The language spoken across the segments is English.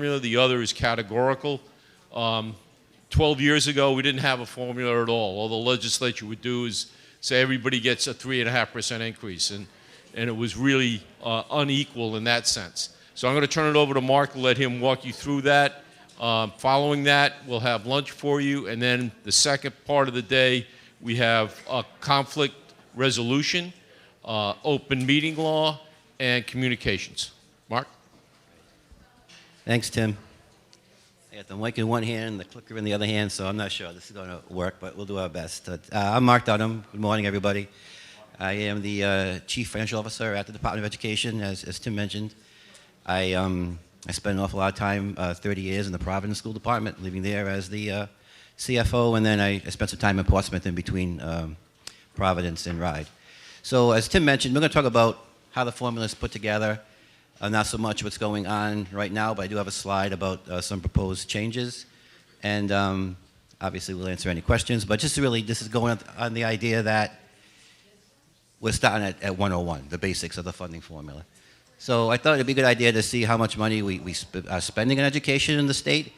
formula, the other is categorical. 12 years ago, we didn't have a formula at all. All the legislature would do is say everybody gets a 3.5% increase, and it was really unequal in that sense. So I'm going to turn it over to Mark to let him walk you through that. Following that, we'll have lunch for you, and then the second part of the day, we have conflict resolution, open meeting law, and communications. Mark? Thanks, Tim. I got the mic in one hand and the clicker in the other hand, so I'm not sure this is going to work, but we'll do our best. I'm Mark Dunham. Good morning, everybody. I am the Chief Financial Officer at the Department of Education, as Tim mentioned. I spent an awful lot of time, 30 years in the Providence School Department, living there as the CFO, and then I spent some time in Portsmouth in between Providence and Rhode. So as Tim mentioned, we're going to talk about how the formula is put together. Not so much what's going on right now, but I do have a slide about some proposed changes. And obviously we'll answer any questions, but just really this is going on the idea that we're starting at 101, the basics of the funding formula. So I thought it'd be a good idea to see how much money we are spending in education in the state.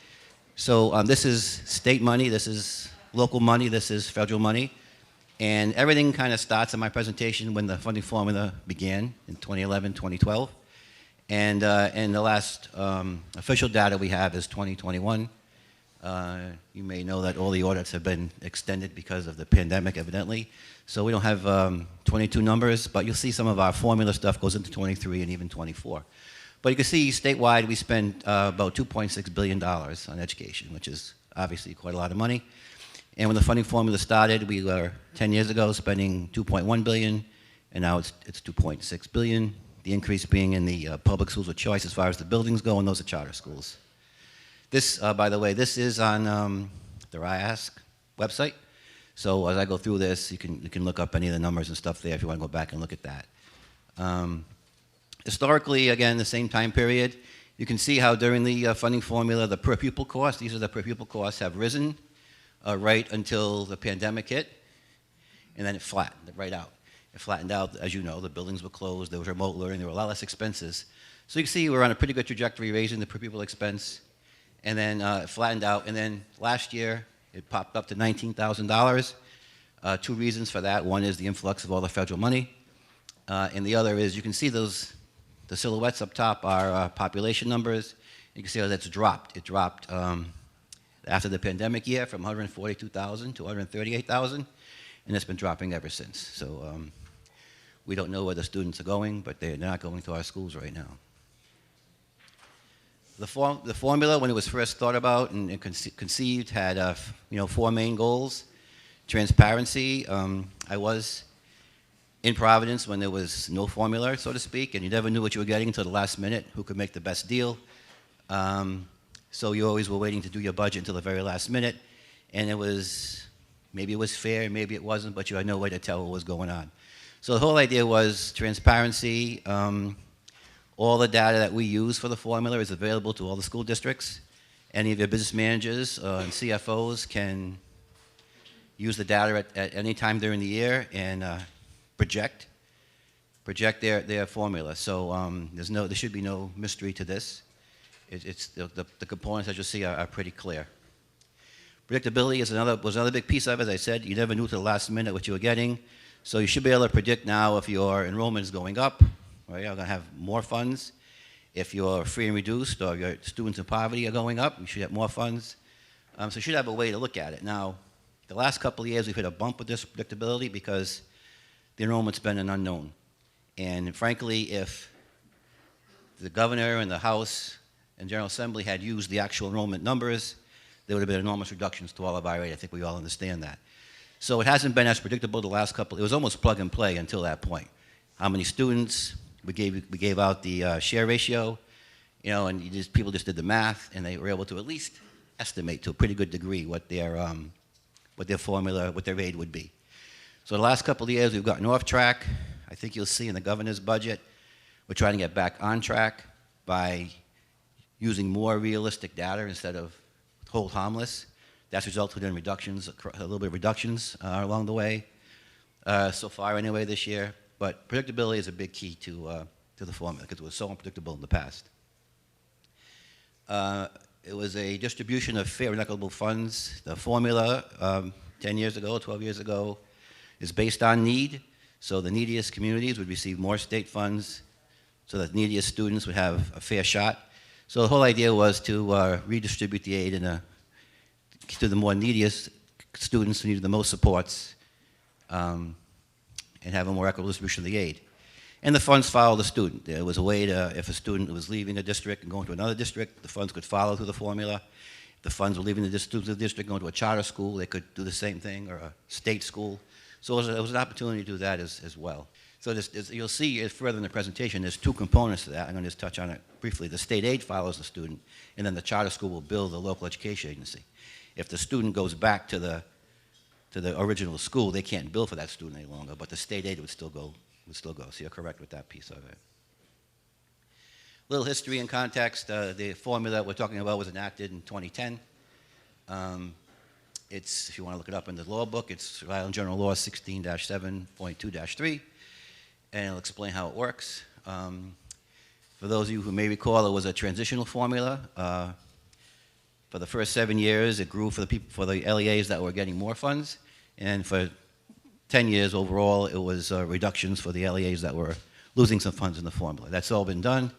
So this is state money, this is local money, this is federal money. And everything kind of starts in my presentation when the funding formula began in 2011, 2012. And the last official data we have is 2021. You may know that all the audits have been extended because of the pandemic, evidently. So we don't have 22 numbers, but you'll see some of our formula stuff goes into 23 and even 24. But you can see statewide we spend about $2.6 billion on education, which is obviously quite a lot of money. And when the funding formula started, we were 10 years ago spending $2.1 billion, and now it's $2.6 billion. The increase being in the public schools of choice as far as the buildings go, and those are charter schools. This, by the way, this is on the RIASC website. So as I go through this, you can look up any of the numbers and stuff there if you want to go back and look at that. Historically, again, the same time period, you can see how during the funding formula, the per pupil costs, these are the per pupil costs, have risen right until the pandemic hit, and then it flattened right out. It flattened out, as you know, the buildings were closed, there was remote learning, there were a lot less expenses. So you can see we're on a pretty good trajectory raising the per pupil expense, and then it flattened out, and then last year it popped up to $19,000. Two reasons for that. One is the influx of all the federal money, and the other is you can see the silhouettes up top are population numbers. You can see how that's dropped. It dropped after the pandemic year from 142,000 to 138,000, and it's been dropping ever since. So we don't know where the students are going, but they're not going to our schools right now. The formula, when it was first thought about and conceived, had four main goals. Transparency. I was in Providence when there was no formula, so to speak, and you never knew what you were getting until the last minute, who could make the best deal. So you always were waiting to do your budget until the very last minute, and maybe it was fair, maybe it wasn't, but you had no way to tell what was going on. So the whole idea was transparency. All the data that we use for the formula is available to all the school districts. Any of your business managers and CFOs can use the data at any time during the year and project their formula. So there should be no mystery to this. The components, as you'll see, are pretty clear. Predictability was another big piece of it. As I said, you never knew to the last minute what you were getting. So you should be able to predict now if your enrollment is going up, right? You're going to have more funds. If you're free and reduced or your students in poverty are going up, you should have more funds. So you should have a way to look at it. Now, the last couple of years we've hit a bump with this predictability because the enrollment's been an unknown. And frankly, if the governor and the House and General Assembly had used the actual enrollment numbers, there would have been enormous reductions to all of our rate. I think we all understand that. So it hasn't been as predictable the last couple. It was almost plug and play until that point. How many students? We gave out the share ratio, and people just did the math, and they were able to at least estimate to a pretty good degree what their formula, what their aid would be. So the last couple of years we've gotten off track. I think you'll see in the governor's budget, we're trying to get back on track by using more realistic data instead of hold harmless. That's resulted in reductions, a little bit of reductions along the way, so far anyway this year. But predictability is a big key to the formula because it was so unpredictable in the past. It was a distribution of fair and equitable funds. The formula 10 years ago, 12 years ago, is based on need. So the neediest communities would receive more state funds so that neediest students would have a fair shot. So the whole idea was to redistribute the aid to the more neediest students who needed the most supports and have a more equitable distribution of the aid. And the funds follow the student. There was a way to, if a student was leaving a district and going to another district, the funds could follow through the formula. If the funds were leaving the district, going to a charter school, they could do the same thing, or a state school. So it was an opportunity to do that as well. So you'll see further in the presentation, there's two components to that. I'm going to just touch on it briefly. The state aid follows the student, and then the charter school will build the local education agency. If the student goes back to the original school, they can't bill for that student any longer, but the state aid would still go. So you're correct with that piece of it. Little history and context. The formula we're talking about was enacted in 2010. If you want to look it up in the law book, it's Rhode Island General Law 16-7.2-3, and it'll explain how it works. For those of you who may recall, it was a transitional formula. For the first 7 years, it grew for the LEAs that were getting more funds, and for 10 years overall, it was reductions for the LEAs that were losing some funds in the formula. That's all been done.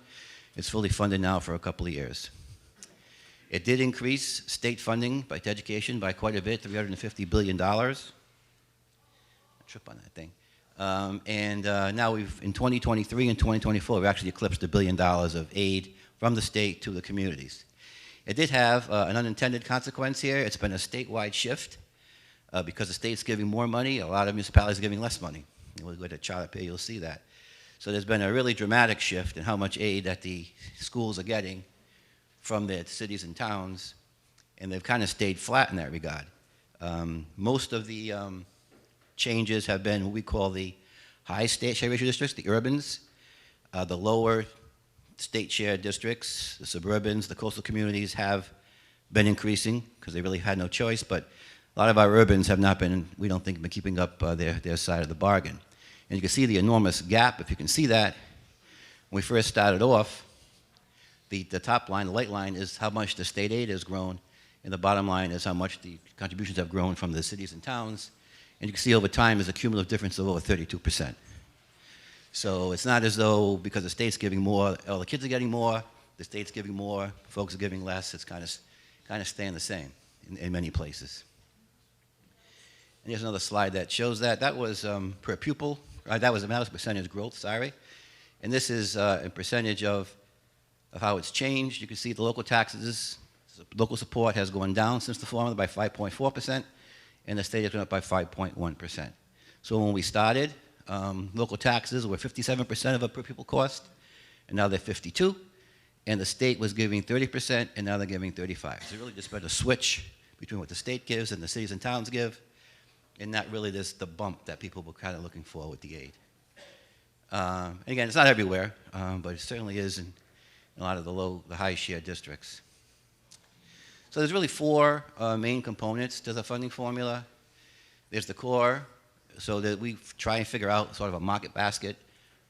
It's fully funded now for a couple of years. It did increase state funding to education by quite a bit, $350 billion. A trip on that thing. Now in 2023 and 2024, we've actually eclipsed $1 billion of aid from the state to the communities. It did have an unintended consequence here. It's been a statewide shift. Because the state's giving more money, a lot of municipalities are giving less money. We'll go to charter pay, you'll see that. So there's been a really dramatic shift in how much aid that the schools are getting from their cities and towns, and they've kind of stayed flat in that regard. Most of the changes have been what we call the high state share ratio districts, the urbans, the lower state share districts, the suburbans, the coastal communities have been increasing because they really had no choice, but a lot of our urbans have not been, we don't think, been keeping up their side of the bargain. And you can see the enormous gap, if you can see that. When we first started off, the top line, the light line, is how much the state aid has grown, and the bottom line is how much the contributions have grown from the cities and towns. And you can see over time there's a cumulative difference of over 32%. So it's not as though because the state's giving more, all the kids are getting more, the state's giving more, folks are giving less. It's kind of staying the same in many places. And here's another slide that shows that. That was per pupil. That was percentage growth, sorry. And this is a percentage of how it's changed. You can see the local taxes, local support has gone down since the formula by 5.4%, and the state has gone up by 5.1%. So when we started, local taxes were 57% of a per pupil cost, and now they're 52%. And the state was giving 30%, and now they're giving 35%. So really just been a switch between what the state gives and the cities and towns give, and not really the bump that people were kind of looking for with the aid. And again, it's not everywhere, but it certainly is in a lot of the high share districts. So there's really four main components to the funding formula. There's the core, so that we try and figure out sort of a market basket,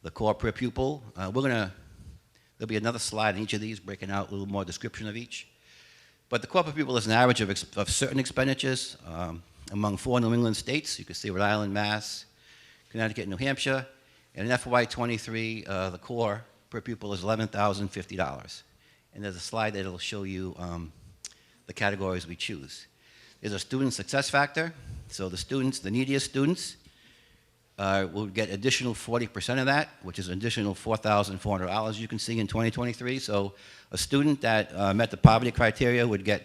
the core per pupil. There'll be another slide in each of these breaking out a little more description of each. But the core per pupil is an average of certain expenditures among 4 New England states. You can see Rhode Island, Mass, Connecticut, and New Hampshire. And in FY23, the core per pupil is $11,050. And there's a slide that will show you the categories we choose. There's a student success factor. So the students, the neediest students, will get additional 40% of that, which is an additional $4,400 you can see in 2023. So a student that met the poverty criteria would get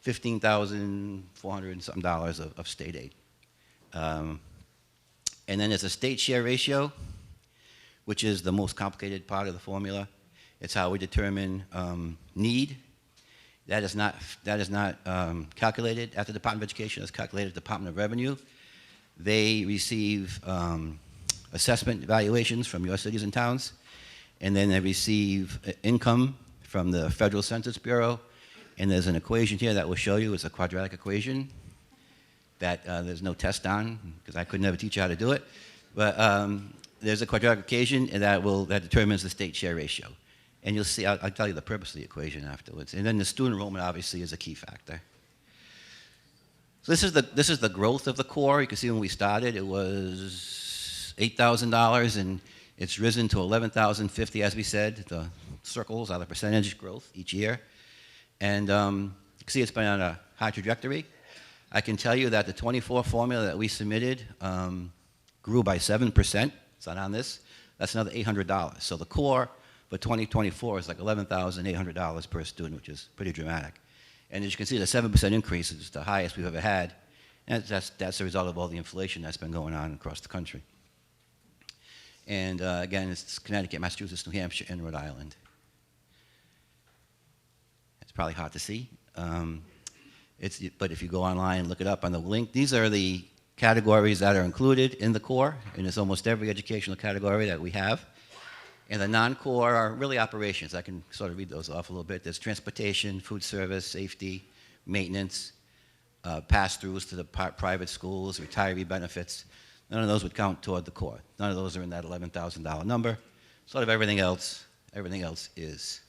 $15,400 and something of state aid. And then there's a state share ratio, which is the most complicated part of the formula. It's how we determine need. That is not calculated at the Department of Education. It's calculated at the Department of Revenue. They receive assessment evaluations from your cities and towns, and then they receive income from the Federal Census Bureau. And there's an equation here that will show you. It's a quadratic equation that there's no test on, because I could never teach you how to do it. But there's a quadratic equation that determines the state share ratio. And you'll see, I'll tell you the purpose of the equation afterwards. And then the student enrollment obviously is a key factor. So this is the growth of the core. You can see when we started, it was $8,000, and it's risen to $11,050, as we said. The circles are the percentage growth each year. And you can see it's been on a high trajectory. I can tell you that the 24 formula that we submitted grew by 7%. It's not on this. That's another $800. So the core for 2024 is like $11,800 per student, which is pretty dramatic. And as you can see, the 7% increase is the highest we've ever had. And that's a result of all the inflation that's been going on across the country. And again, it's Connecticut, Massachusetts, New Hampshire, and Rhode Island. It's probably hard to see. But if you go online and look it up on the link, these are the categories that are included in the core, and it's almost every educational category that we have. And the non-core are really operations. I can sort of read those off a little bit. There's transportation, food service, safety, maintenance, pass-throughs to the private schools, retiree benefits. None of those would count toward the core. None of those are in that $11,000 number. Sort of everything else is.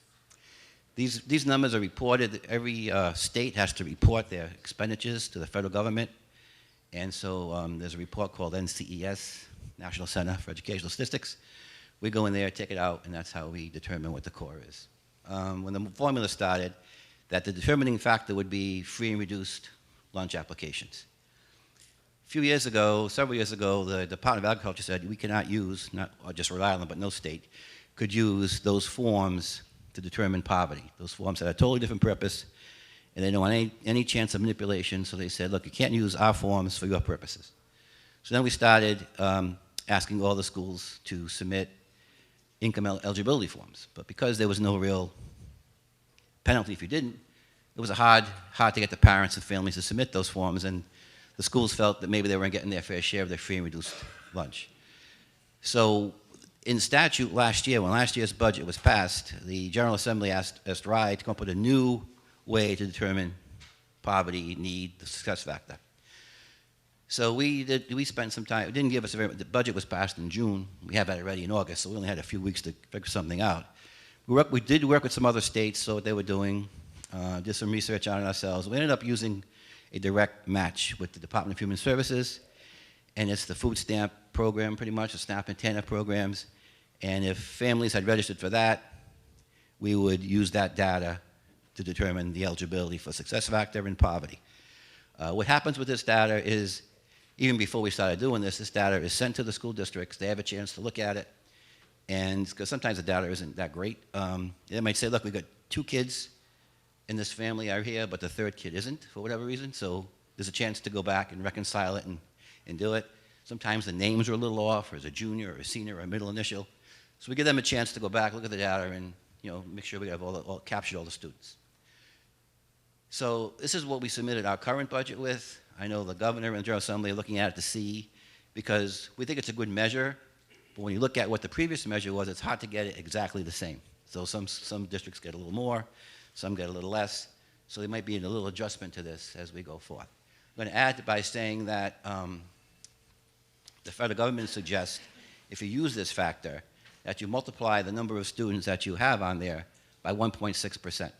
These numbers are reported. Every state has to report their expenditures to the federal government. And so there's a report called NCES, National Center for Educational Statistics. We go in there, take it out, and that's how we determine what the core is. When the formula started, that the determining factor would be free and reduced lunch applications. A few years ago, several years ago, the Department of Agriculture said we cannot use, not just Rhode Island, but no state, could use those forms to determine poverty. Those forms had a totally different purpose, and they don't want any chance of manipulation, so they said, look, you can't use our forms for your purposes. So then we started asking all the schools to submit income eligibility forms. But because there was no real penalty if you didn't, it was hard to get the parents and families to submit those forms, and the schools felt that maybe they weren't getting their fair share of their free and reduced lunch. So in statute last year, when last year's budget was passed, the General Assembly asked Rhode to come up with a new way to determine poverty, need, the success factor. So we spent some time. It didn't give us the budget was passed in June. We have that already in August, so we only had a few weeks to figure something out. We did work with some other states, so what they were doing, did some research on it ourselves. We ended up using a direct match with the Department of Human Services, and it's the food stamp program, pretty much, the SNAP and TANF programs. And if families had registered for that, we would use that data to determine the eligibility for success factor and poverty. What happens with this data is, even before we started doing this data is sent to the school districts. They have a chance to look at it, and because sometimes the data isn't that great. They might say, look, we've got 2 kids in this family are here, but the 3rd kid isn't for whatever reason, so there's a chance to go back and reconcile it and do it. Sometimes the names are a little off, or it's a junior or a senior or a middle initial. So we give them a chance to go back, look at the data, and make sure we have captured all the students. So this is what we submitted our current budget with. I know the governor and the General Assembly are looking at it to see, because we think it's a good measure, but when you look at what the previous measure was, it's hard to get it exactly the same. So some districts get a little more, some get a little less, so there might be a little adjustment to this as we go forth. I'm going to add by saying that the federal government suggests if you use this factor, that you multiply the number of students that you have on there by 1.6%.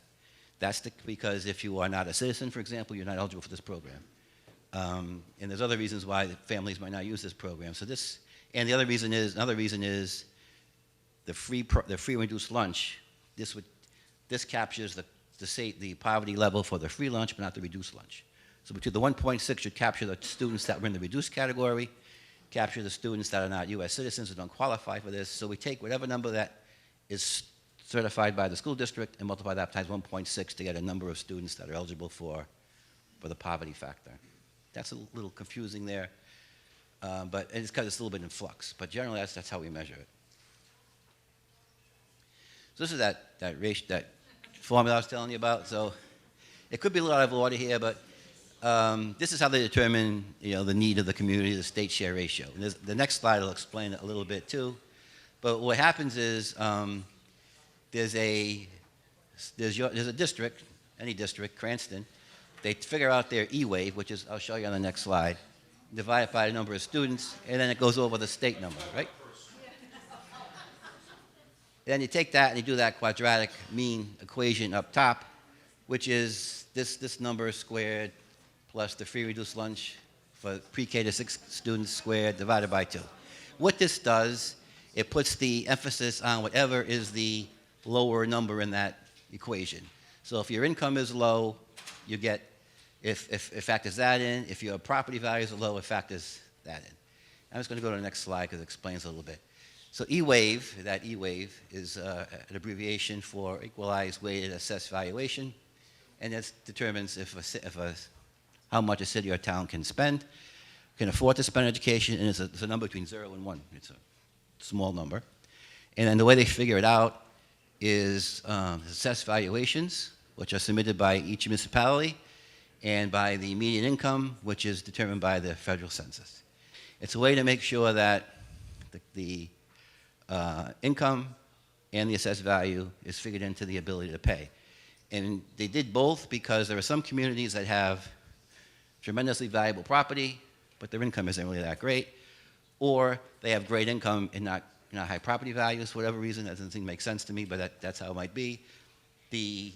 That's because if you are not a citizen, for example, you're not eligible for this program. And there's other reasons why families might not use this program. So and another reason is the free reduced lunch. This captures the poverty level for the free lunch, but not the reduced lunch. So between the 1.6 should capture the students that were in the reduced category, capture the students that are not U.S. citizens who don't qualify for this. So we take whatever number that is certified by the school district and multiply that times 1.6 to get a number of students that are eligible for the poverty factor. That's a little confusing there, but it's because it's a little bit in flux. But generally, that's how we measure it. So this is that formula I was telling you about. So it could be a little out of order here, but this is how they determine the need of the community, the state share ratio. And the next slide will explain it a little bit too. But what happens is there's a district, any district, Cranston. They figure out their E-wave, which is, I'll show you on the next slide, divide it by the number of students, and then it goes over the state number, right? Then you take that and you do that quadratic mean equation up top, which is this number squared plus the free reduced lunch for pre-K to 6 students squared divided by 2. What this does, it puts the emphasis on whatever is the lower number in that equation. So if your income is low, you get, if it factors that in. If your property values are low, it factors that in. I'm just going to go to the next slide because it explains a little bit. So E-wave, that E-wave is an abbreviation for equalized weighted assessed valuation, and it determines how much a city or town can spend, can afford to spend on education, and it's a number between 0 and 1. It's a small number. And then the way they figure it out is assessed valuations, which are submitted by each municipality, and by the median income, which is determined by the federal census. It's a way to make sure that the income and the assessed value is figured into the ability to pay. And they did both because there are some communities that have tremendously valuable property, but their income isn't really that great, or they have great income and not high property values for whatever reason. That doesn't seem to make sense to me, but that's how it might be. The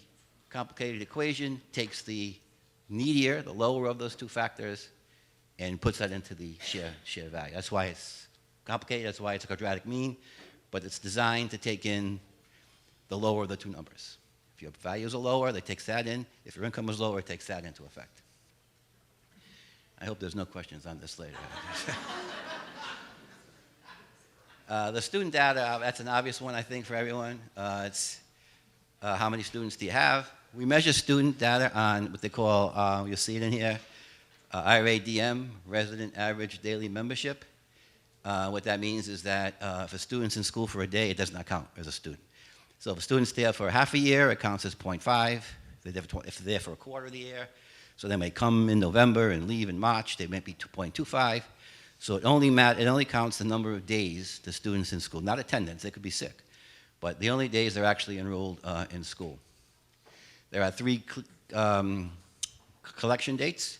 complicated equation takes the needier, the lower of those two factors, and puts that into the share value. That's why it's complicated. That's why it's a quadratic mean, but it's designed to take in the lower of the two numbers. If your values are lower, it takes that in. If your income is lower, it takes that into effect. I hope there's no questions on this later. The student data, that's an obvious one, I think, for everyone. It's how many students do you have? We measure student data on what they call, you'll see it in here, RADM, Resident Average Daily Membership. What that means is that if a student's in school for a day, it does not count as a student. So if a student's there for half a year, it counts as 0.5. If they're there for a quarter of the year, so they may come in November and leave in March, they might be 2.25. So it only counts the number of days the student's in school, not attendance. They could be sick, but the only days they're actually enrolled in school. There are 3 collection dates.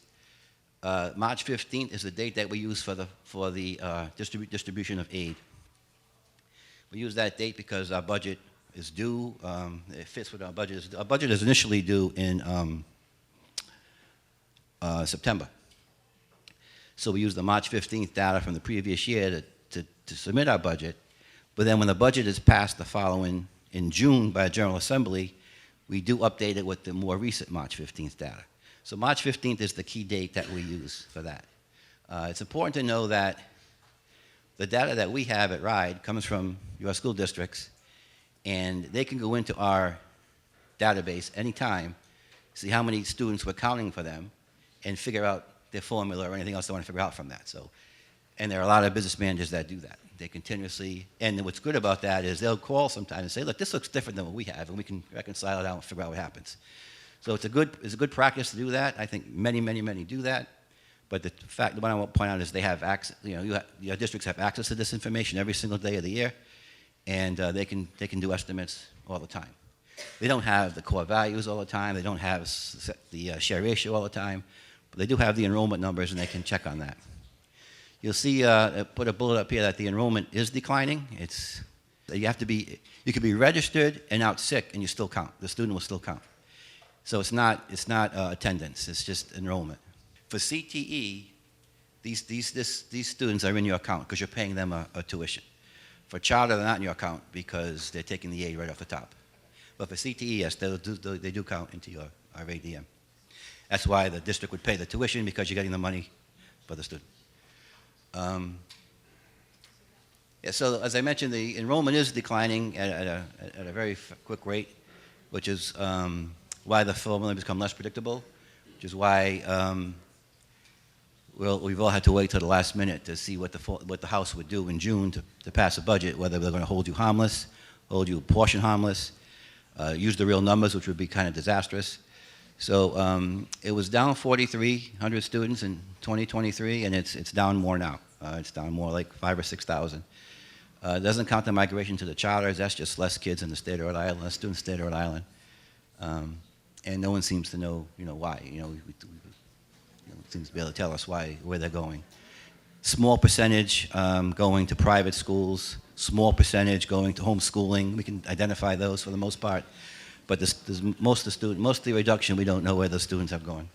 March 15th is the date that we use for the distribution of aid. We use that date because our budget is due. It fits with our budget. Our budget is initially due in September. So we use the March 15th data from the previous year to submit our budget. But then when the budget is passed the following in June by a General Assembly, we do update it with the more recent March 15th data. So March 15th is the key date that we use for that. It's important to know that the data that we have at Rhode comes from your school districts, and they can go into our database anytime, see how many students we're counting for them, and figure out their formula or anything else they want to figure out from that. So, and there are a lot of business managers that do that. They continuously, and what's good about that is they'll call sometime and say, look, this looks different than what we have, and we can reconcile it out and figure out what happens. So it's a good practice to do that. I think many do that. But the fact, what I want to point out is they have access, your districts have access to this information every single day of the year, and they can do estimates all the time. They don't have the core values all the time. They don't have the share ratio all the time. But they do have the enrollment numbers, and they can check on that. You'll see, put a bullet up here that the enrollment is declining. You could be registered and out sick, and you still count. The student will still count. So it's not attendance. It's just enrollment. For CTE, these students are in your account because you're paying them a tuition. For charter, they're not in your account because they're taking the aid right off the top. But for CTE, yes, they do count into your RADM. That's why the district would pay the tuition, because you're getting the money for the student. So as I mentioned, the enrollment is declining at a very quick rate, which is why the formula become less predictable, which is why we've all had to wait till the last minute to see what the House would do in June to pass a budget, whether they're going to hold you harmless, hold you portion harmless, use the real numbers, which would be kind of disastrous. So it was down 4,300 students in 2023, and it's down more now. It's down more like 5,000 or 6,000. It doesn't count the migration to the charters. That's just less kids in the state of Rhode Island, less students in the state of Rhode Island. And no one seems to know, why. Seems to be able to tell us where they're going. small percentage going to private schools, small percentage going to homeschooling. We can identify those for the most part. But most of the reduction, we don't know where the students have gone.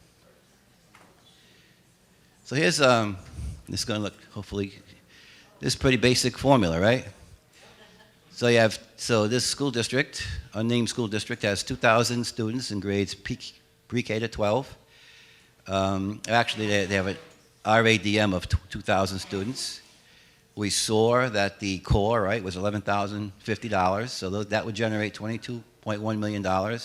So here's, this is going to look, hopefully, this is pretty basic formula, right? So this school district, unnamed school district, has 2,000 students in grades pre-K to 12. Actually, they have an RADM of 2,000 students. We saw that the core, right, was $11,050, so that would generate $22.1 million. And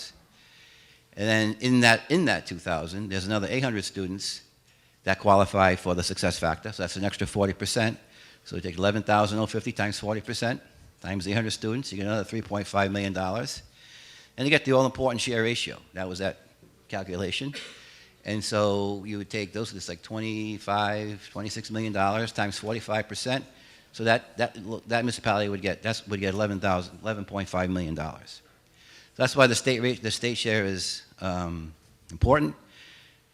then in that 2,000, there's another 800 students that qualify for the success factor, so that's an extra 40%. So you take 11,050 times 40%, times 800 students, you get another $3.5 million. And you get the all-important share ratio. That was that calculation. And so you would take those, it's like $26 million times 45%. So that municipality would get $11.5 million. So that's why the state share is important.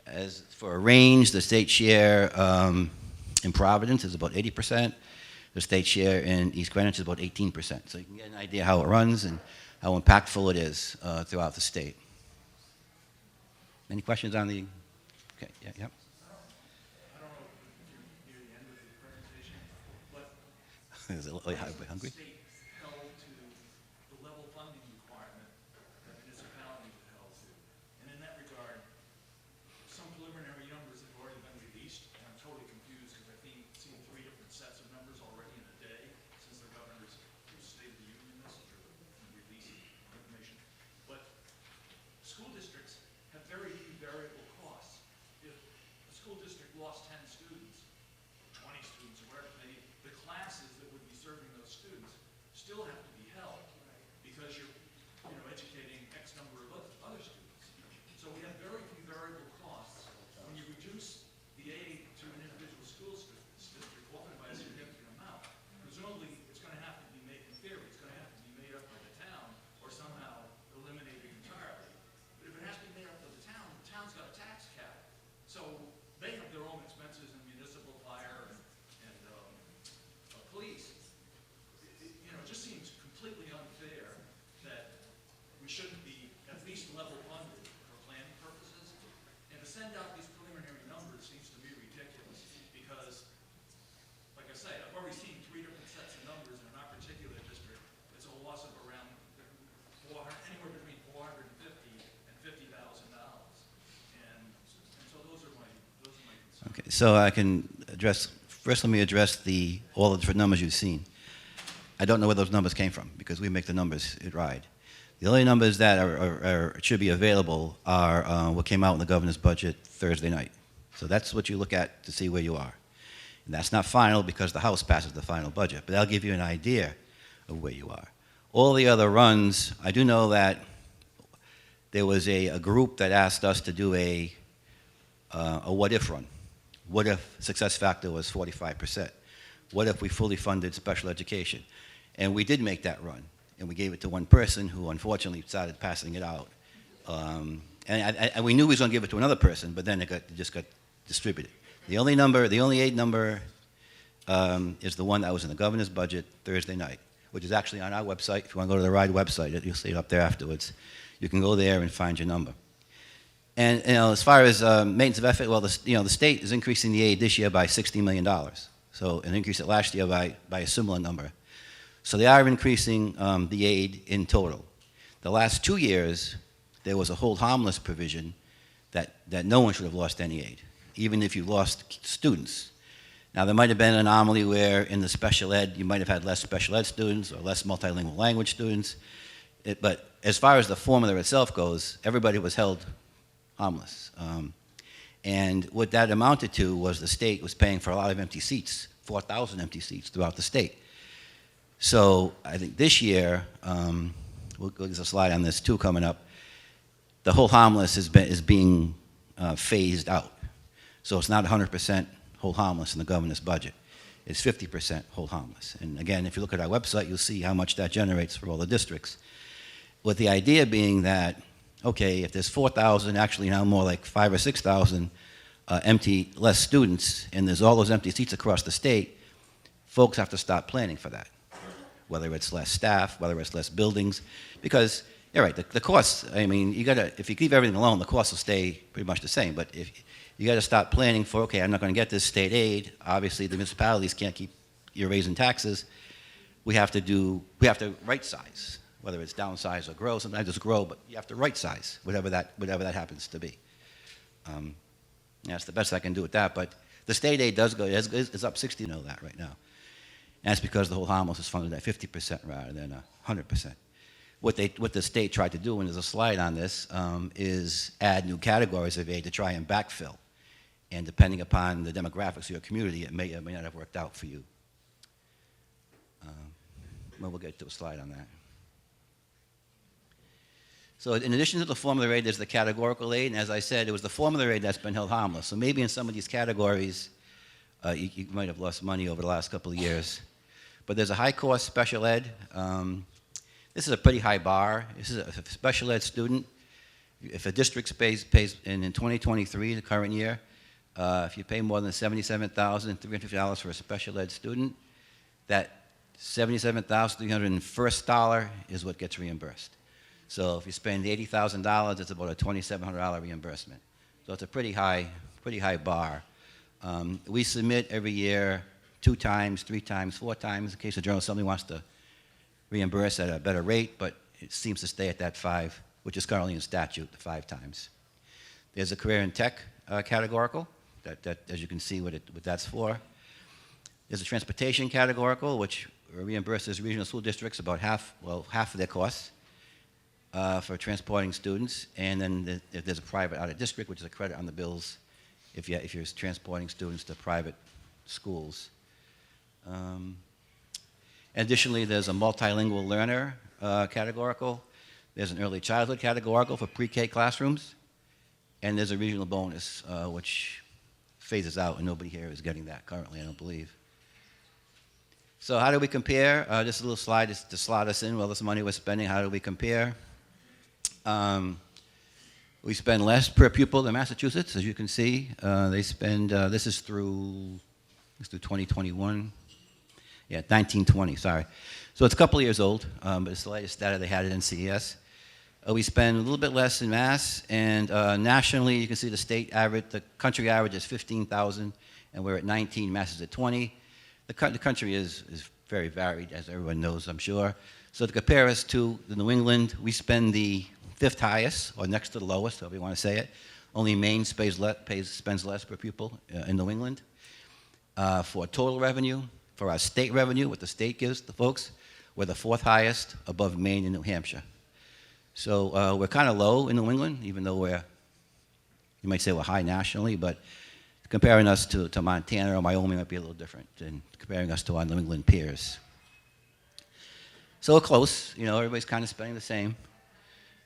As for a range, the state share in Providence is about 80%. The state share in East Greenwich is about 18%. So you can get an idea how it runs and how impactful it is throughout the state. Any questions on the? Okay, yeah. I don't know if you're near the end of the presentation, but Is it hungry? state held to the level funding requirement that municipalities are held to. And in that regard, some preliminary numbers have already been released, and I'm totally confused because I've seen three different sets of numbers already in a day since the governor's State of the Union message or the release of information. But school districts have very few variable costs. If a school district lost 10 students, 20 students, or whatever, the classes that would be serving those students still have to be held because you're educating X number of other students. So we have very few variable costs. When you reduce the aid to an individual school district, often by a significant amount, presumably it's going to have to be made, in theory, it's going to have to be made up by the town or somehow eliminated entirely. But if it has to be made up by the town's got a tax cap. So they have their own expenses in municipal fire and police. It just seems completely unfair that we shouldn't be at least level funded for planning purposes. And to send out these preliminary numbers seems to me ridiculous because, like I say, I've already seen three different sets of numbers in our particular district. It's a loss of around anywhere between $450 and $50,000. And so those are my concerns. Okay, so I can address, first let me address all the different numbers you've seen. I don't know where those numbers came from because we make the numbers at Ride. The only numbers that should be available are what came out in the governor's budget Thursday night. So that's what you look at to see where you are. And that's not final because the House passes the final budget, but that'll give you an idea of where you are. All the other runs, I do know that there was a group that asked us to do a what-if run. What if success factor was 45%? What if we fully funded special education? And we did make that run, and we gave it to one person who unfortunately started passing it out. And we knew we was going to give it to another person, but then it just got distributed. The only aid number is the one that was in the governor's budget Thursday night, which is actually on our website. If you want to go to the RIDE website, you'll see it up there afterwards. You can go there and find your number. And as far as maintenance of effort, well, the state is increasing the aid this year by $60 million. So an increase it last year by a similar number. So they are increasing the aid in total. The last 2 years, there was a hold harmless provision that no one should have lost any aid, even if you lost students. Now, there might have been an anomaly where in the special ed, you might have had less special ed students or less multilingual language students. But as far as the formula itself goes, everybody was held harmless. And what that amounted to was the state was paying for a lot of empty seats, 4,000 empty seats throughout the state. So I think this year, there's a slide on this too coming up, the whole harmless is being phased out. So it's not 100% whole harmless in the governor's budget. It's 50% whole harmless. And again, if you look at our website, you'll see how much that generates for all the districts. With the idea being that, okay, if there's 4,000, actually now more like 5,000 or 6,000 less students, and there's all those empty seats across the state, folks have to start planning for that. Whether it's less staff, whether it's less buildings, because you're right, the costs, I mean, if you keep everything alone, the costs will stay pretty much the same, but if you gotta start planning for, okay, I'm not gonna get this state aid, obviously the municipalities can't keep raising taxes, we have to right size, whether it's downsize or grow, sometimes it's grow, but you have to right size, whatever that happens to be. That's the best I can do with that, but the state aid does go, it's up 60, you know that right now. And that's because the whole harmless is funded at 50% rather than 100%. What the state tried to do, and there's a slide on this, is add new categories of aid to try and backfill. And depending upon the demographics of your community, it may or may not have worked out for you. Well, we'll get to a slide on that. So in addition to the formula aid, there's the categorical aid, and as I said, it was the formula aid that's been held harmless. So maybe in some of these categories, you might have lost money over the last couple of years. But there's a high-cost special ed. This is a pretty high bar. This is a special ed student. If a district pays in 2023, the current year, if you pay more than $77,350 for a special ed student, that $77,301 dollar is what gets reimbursed. So if you spend $80,000, it's about a $2,700 reimbursement. So it's a pretty high bar. We submit every year 2 times, 3 times, 4 times in case the General Assembly wants to reimburse at a better rate, but it seems to stay at that 5, which is currently in statute, the 5 times. There's a career and tech categorical, that as you can see what that's for. There's a transportation categorical, which reimburses regional school districts about half of their costs for transporting students. And then there's a private out-of-district, which is a credit on the bills if you're transporting students to private schools. Additionally, there's a multilingual learner categorical. There's an early childhood categorical for pre-K classrooms. And there's a regional bonus, which phases out, and nobody here is getting that currently, I don't believe. So how do we compare? Just a little slide to slot us in. Well, this money we're spending, how do we compare? We spend less per pupil than Massachusetts, as you can see. They spend, this is through 2021. Yeah, 1920, sorry. So it's a couple of years old, but it's the latest data they had at NCES. We spend a little bit less in Mass, and nationally, you can see the state average, the country average is 15,000, and we're at 19, Mass is at 20. The country is very varied, as everyone knows, I'm sure. So to compare us to the New England, we spend the 5th highest, or next to the lowest, however you want to say it. Only Maine spends less per pupil in New England. For total revenue, for our state revenue, what the state gives the folks, we're the 4th highest above Maine and New Hampshire. So we're kind of low in New England, even though you might say we're high nationally, but comparing us to Montana or Wyoming might be a little different than comparing us to our New England peers. So we're close, everybody's kind of spending the same,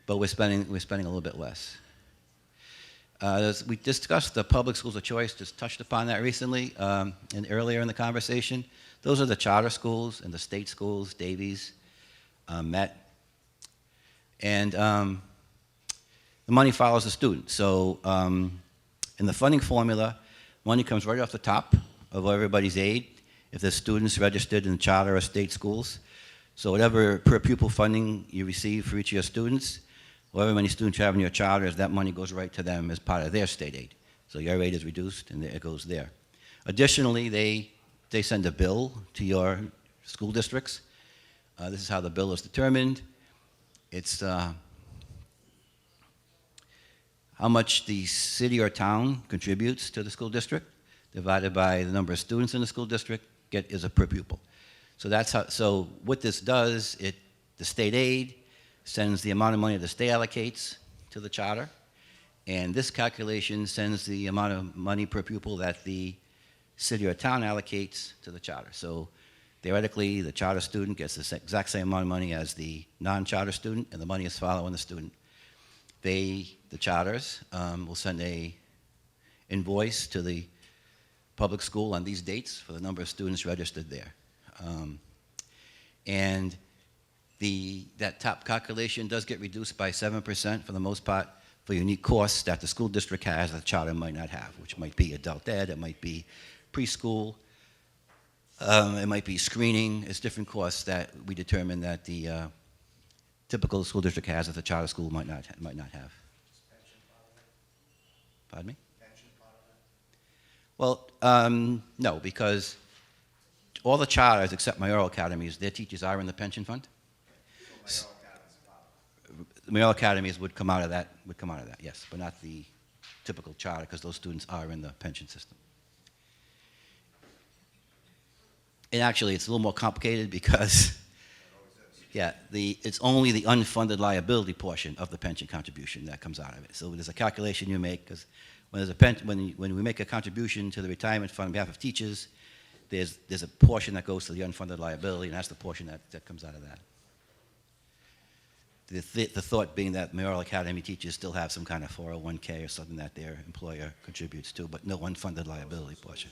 but we're spending a little bit less. We discussed the public schools of choice, just touched upon that recently and earlier in the conversation. Those are the charter schools and the state schools, Davies, Met. And the money follows the student. So in the funding formula, money comes right off the top of everybody's aid if the students registered in charter or state schools. So whatever per pupil funding you receive for each of your students, however many students you have in your charters, that money goes right to them as part of their state aid. So your aid is reduced and it goes there. Additionally, they send a bill to your school districts. This is how the bill is determined. It's how much the city or town contributes to the school district divided by the number of students in the school district is a per pupil. So that's how. So what this does, the state aid sends the amount of money the state allocates to the charter, and this calculation sends the amount of money per pupil that the city or town allocates to the charter. So theoretically, the charter student gets the exact same amount of money as the non-charter student, and the money is following the student. The charters will send a invoice to the public school on these dates for the number of students registered there. And that top calculation does get reduced by 7% for the most part for unique course that the school district has that the charter might not have, which might be adult ed, it might be preschool, it might be screening. It's different courses that we determine that the typical school district has that the charter school might not have. Pardon me? Well, no, because all the charters except mayoral academies, their teachers are in the pension fund. The mayoral academies would come out of that, yes, but not the typical charter because those students are in the pension system. And actually, it's a little more complicated because, yeah, it's only the unfunded liability portion of the pension contribution that comes out of it. So there's a calculation you make because when we make a contribution to the retirement fund on behalf of teachers, there's a portion that goes to the unfunded liability, and that's the portion that comes out of that. The thought being that mayoral academy teachers still have some kind of 401k or something that their employer contributes to, but no unfunded liability portion.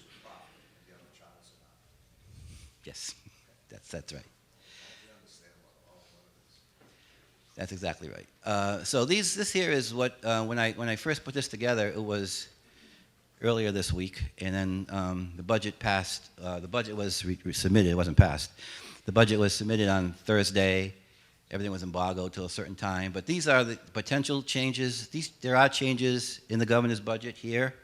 Yes, that's right. That's exactly right. So this here is what when I first put this together, it was earlier this week, and then the budget passed. The budget was submitted. It wasn't passed. The budget was submitted on Thursday. Everything was embargoed till a certain time. But these are the potential changes. There are changes in the governor's budget here.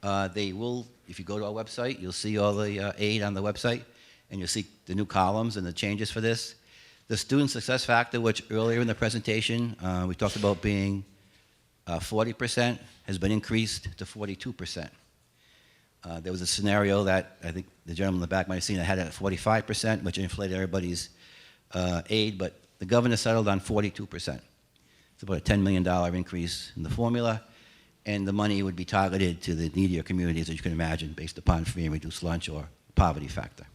They will, if you go to our website, you'll see all the aid on the website, and you'll see the new columns and the changes for this. The student success factor, which earlier in the presentation we talked about being 40%, has been increased to 42%. There was a scenario that I think the gentleman in the back might have seen that had it at 45%, which inflated everybody's aid, but the governor settled on 42%. It's about a $10 million increase in the formula, and the money would be targeted to the needier communities, as you can imagine, based upon free and reduced lunch or poverty factor.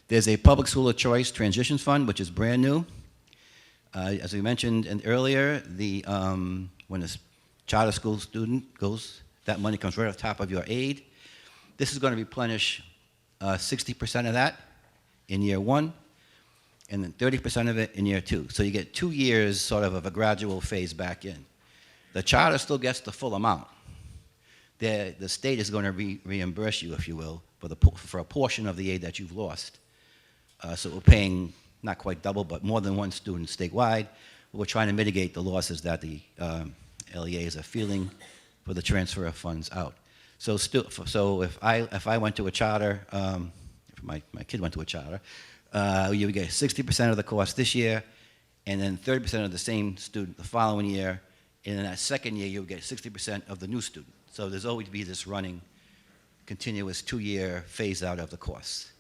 There's a public school of choice transitions fund, which is brand new. As we mentioned earlier, when a charter school student goes, that money comes right off the top of your aid. This is going to replenish 60% of that in year one, and then 30% of it in year two. So you get 2 years sort of a gradual phase back in. The charter still gets the full amount. The state is going to reimburse you, if you will, for a portion of the aid that you've lost. So we're paying not quite double, but more than one student statewide. We're trying to mitigate the losses that the LEAs are feeling for the transfer of funds out. So if I went to a charter, if my kid went to a charter, you would get 60% of the cost this year, and then 30% of the same student the following year, and in that second year you would get 60% of the new student. So there's always be this running, continuous 2-year phase out of the costs.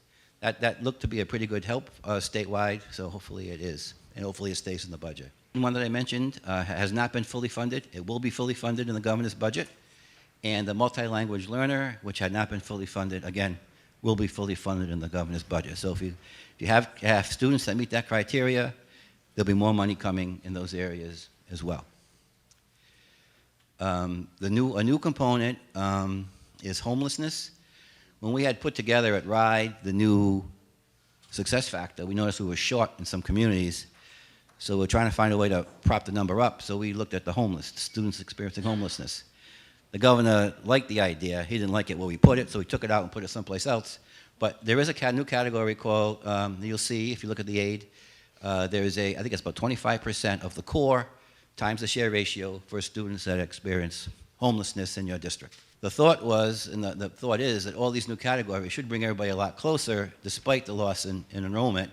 That looked to be a pretty good help statewide, so hopefully it is, and hopefully it stays in the budget. One that I mentioned has not been fully funded. It will be fully funded in the governor's budget. And the multi-language learner, which had not been fully funded, again, will be fully funded in the governor's budget. So if you have students that meet that criteria, there'll be more money coming in those areas as well. A new component is homelessness. When we had put together at Rhode the new success factor, we noticed we were short in some communities. So we're trying to find a way to prop the number up. So we looked at the homeless, students experiencing homelessness. The governor liked the idea. He didn't like it where we put it, so he took it out and put it someplace else. But there is a new category called, you'll see if you look at the aid, there is I think it's about 25% of the core times the share ratio for students that experience homelessness in your district. The thought was, and the thought is, that all these new categories should bring everybody a lot closer, despite the loss in enrollment.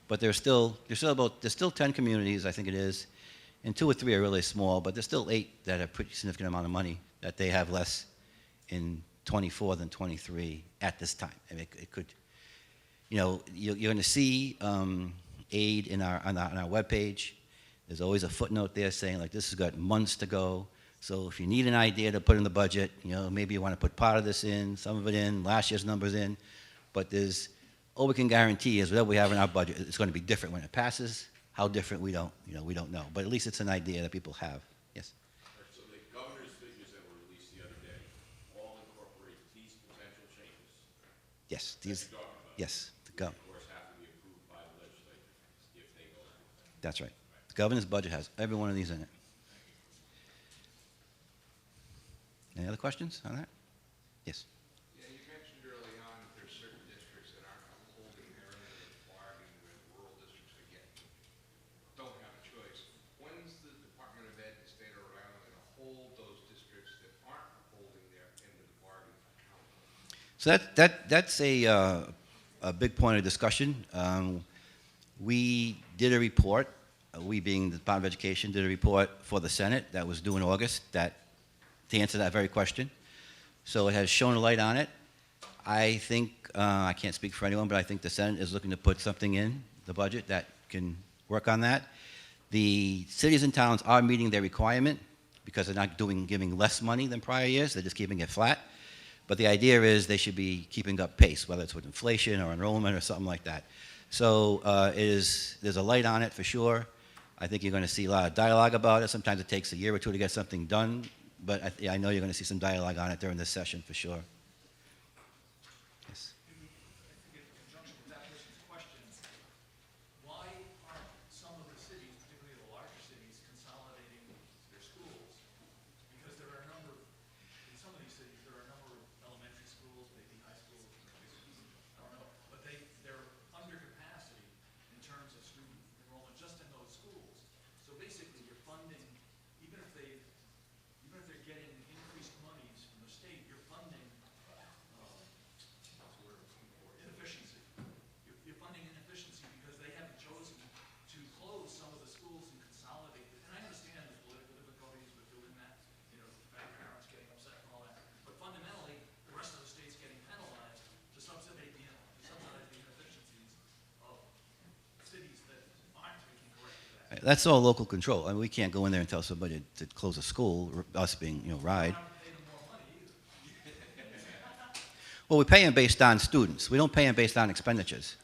But there's still 10 communities, I think it is, and 2 or 3 are really small, but there's still 8 that have a pretty significant amount of money that they have less in 24 than 23 at this time. I mean, it could, you're going to see aid on our webpage. There's always a footnote there saying, like, this has got months to go. So if you need an idea to put in the budget, maybe you want to put part of this in, some of it in, last year's numbers in, but all we can guarantee is whatever we have in our budget, it's going to be different when it passes. How different, we don't know. But at least it's an idea that people have. Yes? So the governor's figures that were released the other day all incorporate these potential changes? Yes. That you're talking about? Yes. Which, of course, have to be approved by the legislature if they go through. That's right. The governor's budget has every one of these in it. Any other questions on that? Yes. Yeah, you mentioned early on that there's certain districts that aren't upholding their end of the bargain where the rural districts are getting, don't have a choice. When's the Department of Ed in the state of Rhode Island going to hold those districts that aren't upholding their end of the bargain accountable? So that's a big point of discussion. We did a report, we being the Department of Education, did a report for the Senate that was due in August to answer that very question. So it has shown a light on it. I think, I can't speak for anyone, but I think the Senate is looking to put something in the budget that can work on that. The cities and towns are meeting their requirement because they're not giving less money than prior years, they're just keeping it flat. But the idea is they should be keeping up pace, whether it's with inflation or enrollment or something like that. So there's a light on it for sure. I think you're going to see a lot of dialogue about it. Sometimes it takes a year or two to get something done, but I know you're going to see some dialogue on it during this session for sure. Yes. I think in conjunction with that person's question, why aren't some of the cities, particularly the larger cities, consolidating their schools? Because there are a number, in some of these cities, there are a number of elementary schools, maybe high schools, I don't know, but they're under capacity in terms of student enrollment just in those schools. So basically, you're funding, even if they're getting increased monies from the state, you're funding what's the word I'm looking for? Inefficiency. You're funding inefficiency because they haven't chosen to close some of the schools and consolidate. And I understand the political difficulties with doing that, you know, bad parents getting upset and all that. But fundamentally, the rest of the state's getting penalized to subsidize the inefficiencies of cities that aren't taking corrective action. That's all local control. I mean, we can't go in there and tell somebody to close a school, us being, Ride. Not pay them more money either. Well, we pay them based on students. We don't pay them based on expenditures.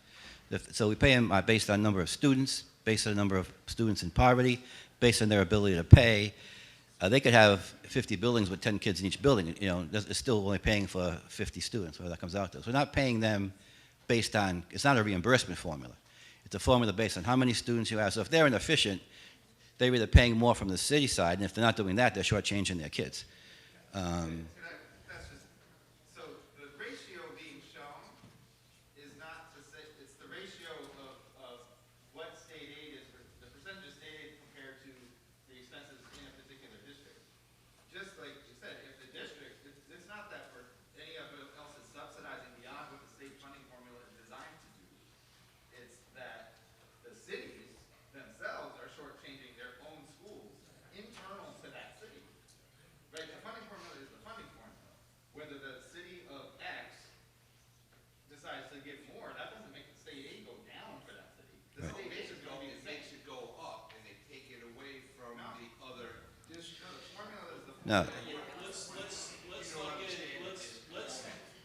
So we pay them based on number of students, based on the number of students in poverty, based on their ability to pay. They could have 50 buildings with 10 kids in each building. It's still only paying for 50 students, whatever that comes out to. So we're not paying them based on, it's not a reimbursement formula. It's a formula based on how many students you have. So if they're inefficient, they're either paying more from the city side, and if they're not doing that, they're shortchanging their kids. That's just, so the ratio being shown is not to say, it's the ratio of what state aid is, the percentage of state aid compared to the expenses in a particular district. Just like you said, if the district, it's not that for any of it else is subsidizing beyond what the state funding formula is designed to do. It's that the cities themselves are shortchanging their own schools internal to that city. Right, the funding formula is the funding formula. Whether the city of X decides to give more, that doesn't make the state aid go down for that city. The state aid is going to be the It same. makes it go up and they take it away from No. the other districts. No, the formula is the No. formula.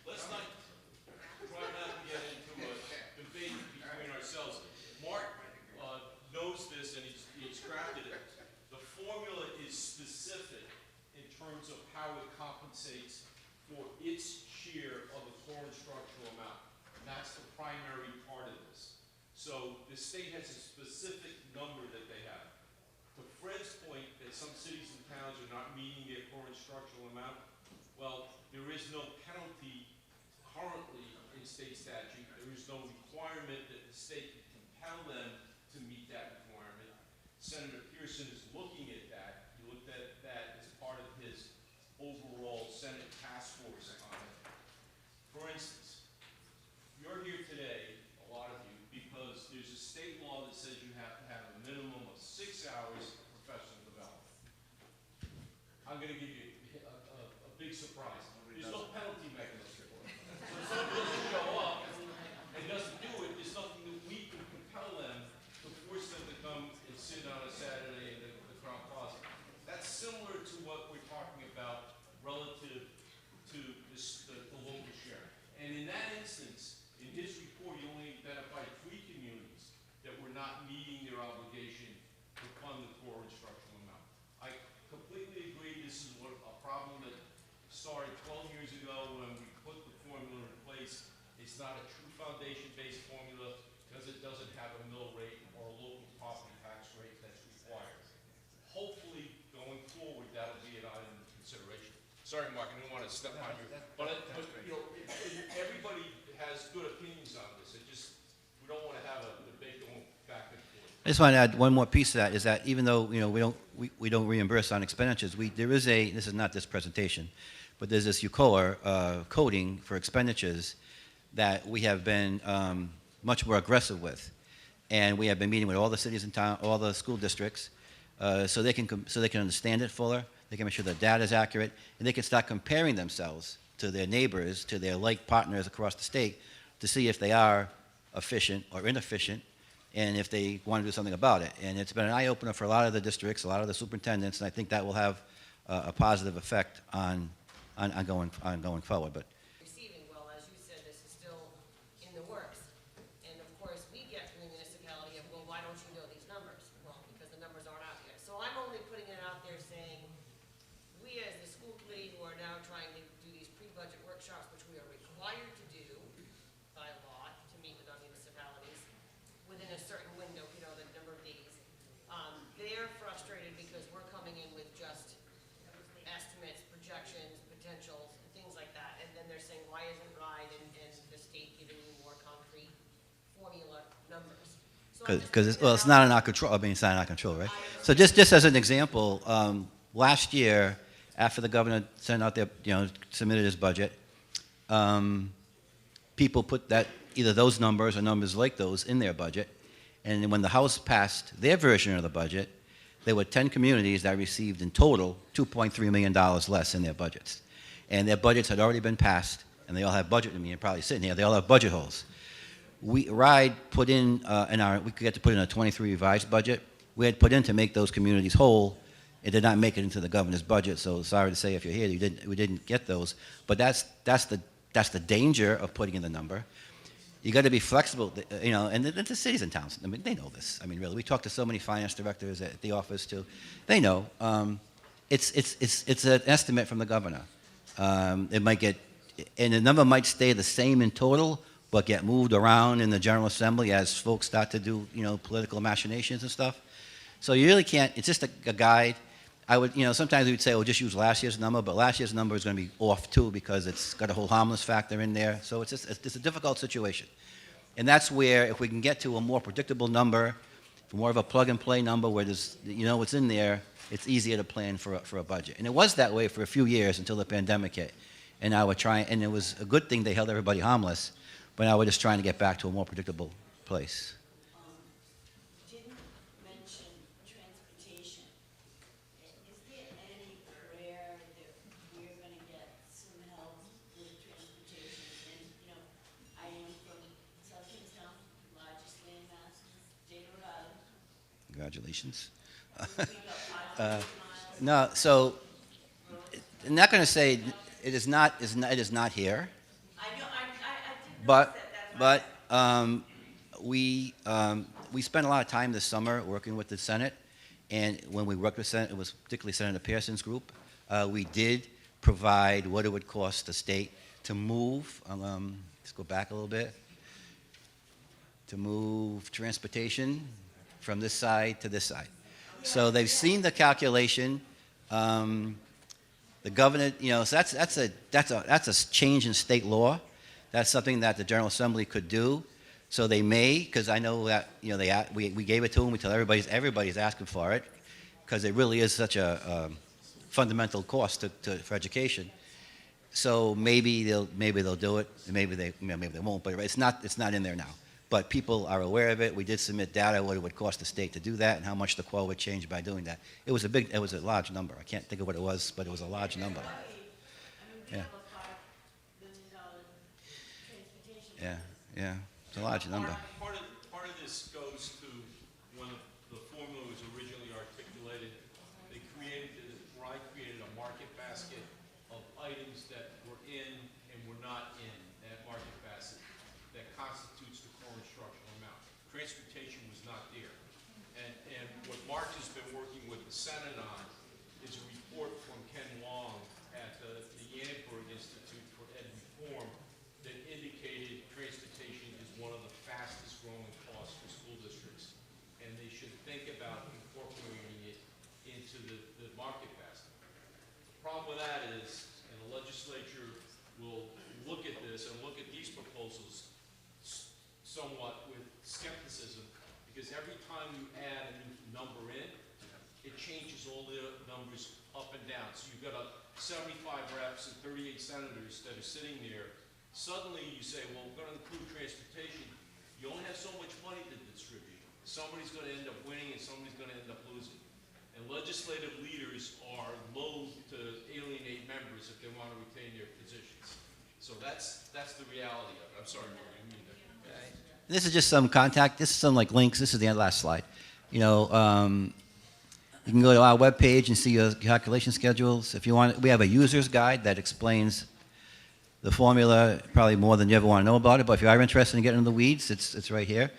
Let's not try not to get into a debate between ourselves. Mark knows this and he's crafted it. The formula is specific in terms of how it compensates for its share of the core instructional amount. And that's the primary part of this. So the state has a specific number that they have. To Fred's point that some cities and towns are not meeting their core instructional amount, well, there is no penalty currently in state statute. There is no requirement that the state can compel them to meet that requirement. Senator Pearson is looking at that. He looked at that as part of his overall Senate task force on it. For instance, you're here today, a lot of you, because there's a state law that says you have to have a minimum of 6 hours of professional development. I'm going to give you a big surprise. There's no penalty mechanism for it. So if somebody doesn't show up and doesn't do it, there's nothing that we can compel them to force them to come and sit on a Saturday in the Crown Plaza. That's similar to what we're talking about relative to the local share. And in that instance, in his report, he only identified 3 communities that were not meeting their obligation to fund the core instructional amount. I completely agree this is a problem that started 12 years ago when we put the formula in place. It's not a true foundation-based formula because it doesn't have a mill rate or a local property tax rate that's required. Hopefully, going forward, that'll be an item of consideration. Sorry, Mark, I didn't want to step on you. But you know, everybody has good opinions on this. We don't want to have a debate going back and forth. I just want to add one more piece to that, is that even though, we don't reimburse on expenditures, there is this is not this presentation, but there's this UCOA coding for expenditures that we have been much more aggressive with. And we have been meeting with all the cities in town, all the school districts, so they can understand it fuller, they can make sure the data is accurate, and they can start comparing themselves to their neighbors, to their like partners across the state, to see if they are efficient or inefficient, and if they want to do something about it. And it's been an eye-opener for a lot of the districts, a lot of the superintendents, and I think that will have a positive effect on going forward. But Receiving, well, as you said, this is still in the works. And of course, we get from the municipality of, well, why don't you know these numbers? Well, because the numbers aren't out yet. So I'm only putting it out there saying, we as the school committee who are now trying to do these pre-budget workshops, which we are required to do by law to meet with our municipalities within a certain window, the number of days, they're frustrated because we're coming in with just estimates, projections, potentials, things like that. And then they're saying, why isn't Rhode and the state giving you more concrete formula numbers? So I'm just because putting it's that not out in our control. I mean, it's not in our control, right? So just as an example, last year, after the governor sent out submitted his budget, people put that either those numbers or numbers like those in their budget, and then when the House passed their version of the budget, there were 10 communities that received in total $2.3 million less in their budgets, and their budgets had already been passed, and they all have budget. I mean, you're probably sitting here. They all have budget holes. Ride put in we could get to put in a 23 revised budget. We had put in to make those communities whole. It did not make it into the governor's budget. So sorry to say, if you're here, we didn't get those. But that's the danger of putting in the number. You got to be flexible, and the cities and towns. I mean, they know this. I mean, really, we talk to so many finance directors at the office too. They know. It's an estimate from the governor. It might get, and the number might stay the same in total, but get moved around in the General Assembly as folks start to do, political machinations and stuff. So you really can't. It's just a guide. I would, sometimes we would say, well, just use last year's number, but last year's number is going to be off too because it's got a whole harmless factor in there. So it's a difficult situation. And that's where, if we can get to a more predictable number, more of a plug-and-play number where there's, what's in there, it's easier to plan for a budget. And it was that way for a few years until the pandemic hit. And now we're trying, and it was a good thing they held everybody harmless, but now we're just trying to get back to a more predictable place. Didn't mention transportation. Is there anywhere that we're gonna get some help with transportation? And, I am from South Kingstown, largest landmass in the state of Rhode Island. Congratulations. We got 500 miles. No, so I'm not going to say it is not here, I know, I did but notice that. we spent a lot of time this summer working with the Senate, and when we worked with Senate, it was particularly Senator Pearson's group. We did provide what it would cost the state to move. Let's go back a little bit. To move transportation from this side to this side. So they've seen the calculation. The governor, so that's a change in state law. That's something that the General Assembly could do. So they may, because I know that we gave it to them. We tell everybody's asking for it, because it really is such a fundamental cost for education. So maybe they'll do it, and maybe they won't. But it's not in there now. But people are aware of it. We did submit data what it would cost the state to do that, and how much the qual would change by doing that. It was a large number. I can't think of what it was, but it was a large number. We Yeah. have a $5 million transportation. Yeah, it's a large number. Part of this goes to when the formula was originally articulated. Rhode created a market basket of items that were in and were not in that market basket that constitutes the core instructional amount. Transportation was not there. And what Mark has been working with the Senate on is a report from Ken Long at the Yannenberg Institute for Ed Reform that indicated transportation is one of the fastest growing costs for school districts. And they should think about incorporating it into the market basket. The problem with that is every time you add a new number in, it changes all the numbers up and down. So you've got 75 reps and 38 senators that are sitting there. Suddenly you say, well, we're gonna include transportation. You only have so much money to distribute. Somebody's gonna end up winning and somebody's gonna end up losing. And legislative leaders are loath to alienate members if they want to retain their positions. So that's the reality of it. I'm sorry, Mark, I didn't mean that. This is just some contact. This is some like links. This is the last slide. You know, you can go to our webpage and see your calculation schedules. If you want, we have a user's guide that explains the formula probably more than you ever want to know about it. But if you are interested in getting into the weeds, it's right here.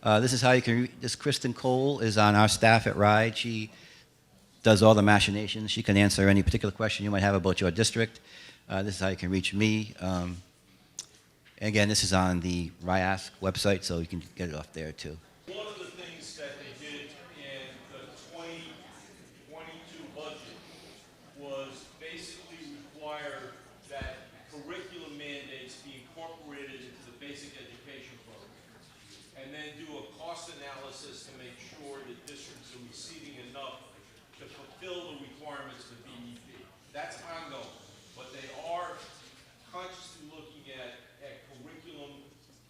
This is how you can. This Kristen Cole is on our staff at Rhode. She does all the machinations. She can answer any particular question you might have about your district. This is how you can reach me. Again, this is on the RIASC website, so you can get it off there too. One of the things that they did in the 2022 budget was basically require that curriculum mandates be incorporated into the basic education program, and then do a cost analysis to make sure that districts are receiving enough to fulfill the requirements of the BEP. That's ongoing, but they are consciously looking at curriculum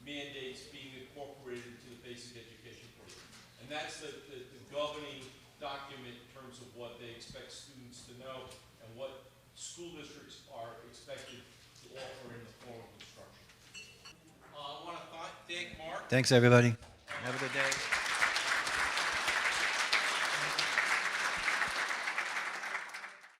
mandates being incorporated into the basic education program. And that's the governing document in terms of what they expect students to know and what school districts are expected to offer in the form of instruction. I want to thank Mark. Thanks, everybody.